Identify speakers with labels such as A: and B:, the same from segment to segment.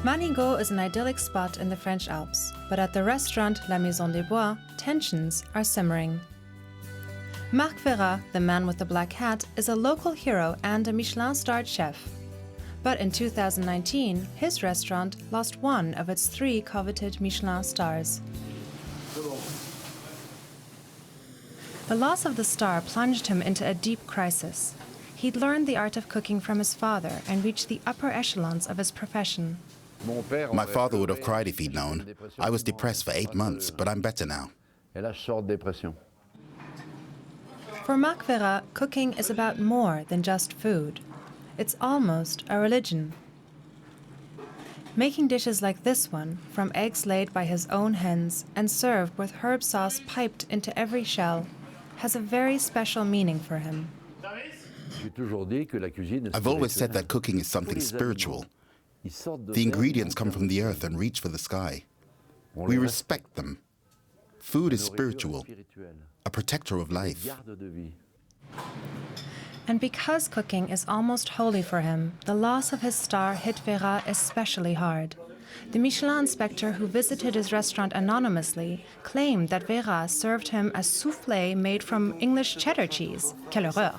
A: Manigot is an idyllic spot in the French Alps, but at the restaurant La Maison des Bois, tensions are simmering. Marc Verrat, the man with the black hat, is a local hero and a Michelin-starred chef. But in 2019, his restaurant lost one of its 3 coveted Michelin stars. The loss of the star plunged him into a deep crisis. He'd learned the art of cooking from his father and reached the upper echelons of his profession.
B: My father would have cried if he'd known. I was depressed for 8 months, but I'm better now.
A: For Marc Verrat, cooking is about more than just food. It's almost a religion. Making dishes like this one, from eggs laid by his own hens and served with herb sauce piped into every shell, has a very special meaning for him.
B: I've always said that cooking is something spiritual. The ingredients come from the earth and reach for the sky. We respect them. Food is spiritual, a protector of life.
A: And because cooking is almost holy for him, the loss of his star hit Verrat especially hard. The Michelin inspector who visited his restaurant anonymously claimed that Verrat served him a soufflé made from English cheddar cheese. Quelle horreur!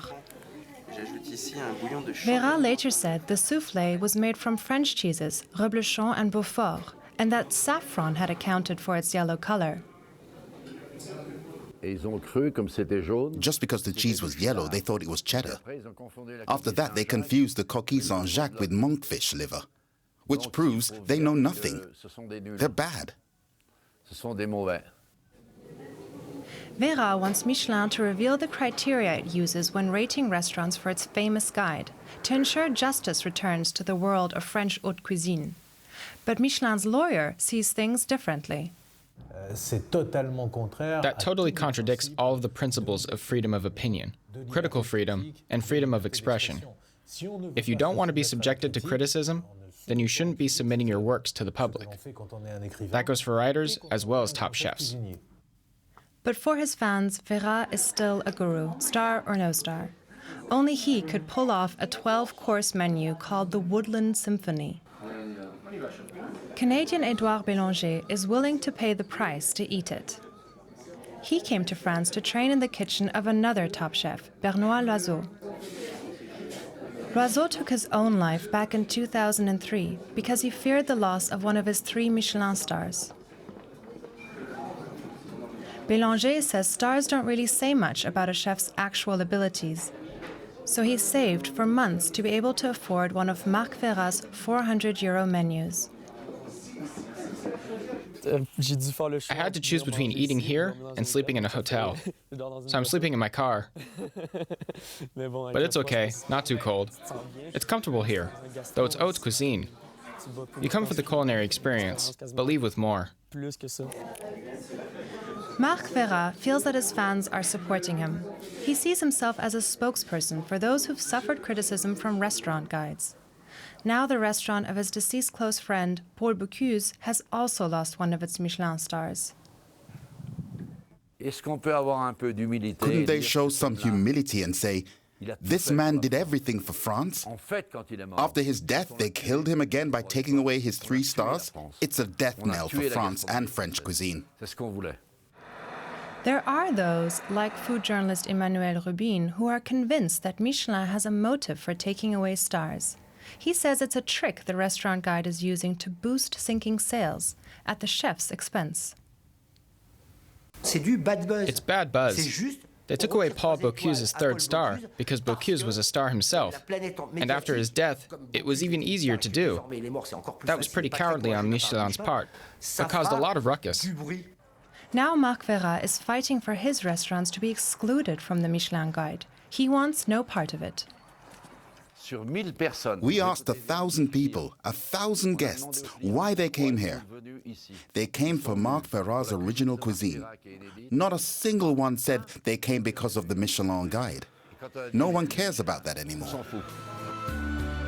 A: Verrat later said the soufflé was made from French cheeses, Reblochon and Beaufort, and that saffron had accounted for its yellow color.
B: Just because the cheese was yellow, they thought it was cheddar. After that, they confused the coquille Saint-Jacques with monkfish liver, which proves they know nothing. They're bad.
A: Verrat wants Michelin to reveal the criteria it uses when rating restaurants for its famous guide, to ensure justice returns to the world of French haute cuisine. But Michelin's lawyer sees things differently.
C: That totally contradicts all of the principles of freedom of opinion, critical freedom, and freedom of expression. If you don't want to be subjected to criticism, then you shouldn't be submitting your works to the public. That goes for writers as well as top chefs.
A: But for his fans, Verrat is still a guru, star or no star. Only he could pull off a 12-course menu called the Woodland Symphony. Canadian Edouard Bélanger is willing to pay the price to eat it. He came to France to train in the kitchen of another top chef, Benoît Loiseau. Loiseau took his own life back in 2003 because he feared the loss of one of his 3 Michelin stars. Bélanger says stars don't really say much about a chef's actual abilities. So he saved for months to be able to afford one of Marc Verrat's €400 menus.
C: I had to choose between eating here and sleeping in a hotel. So I'm sleeping in my car. But it's okay, not too cold. It's comfortable here, though it's haute cuisine. You come for the culinary experience, but leave with more.
A: Marc Verrat feels that his fans are supporting him. He sees himself as a spokesperson for those who've suffered criticism from restaurant guides. Now the restaurant of his deceased close friend, Paul Bocuse, has also lost one of its Michelin stars.
B: Couldn't they show some humility and say, this man did everything for France? After his death, they killed him again by taking away his 3 stars? It's a death knell for France and French cuisine.
A: There are those, like food journalist Emmanuel Rubin, who are convinced that Michelin has a motive for taking away stars. He says it's a trick the restaurant guide is using to boost sinking sales at the chef's expense.
C: It's bad buzz. They took away Paul Bocuse's 3rd star because Bocuse was a star himself. And after his death, it was even easier to do. That was pretty cowardly on Michelin's part, but caused a lot of ruckus.
A: Now Marc Verrat is fighting for his restaurants to be excluded from the Michelin Guide. He wants no part of it.
B: We asked 1,000 people, 1,000 guests, why they came here. They came for Marc Verrat's original cuisine. Not a single one said they came because of the Michelin Guide. No one cares about that anymore.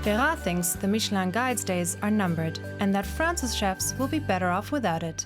A: Verrat thinks the Michelin Guide's days are numbered and that France's chefs will be better off without it.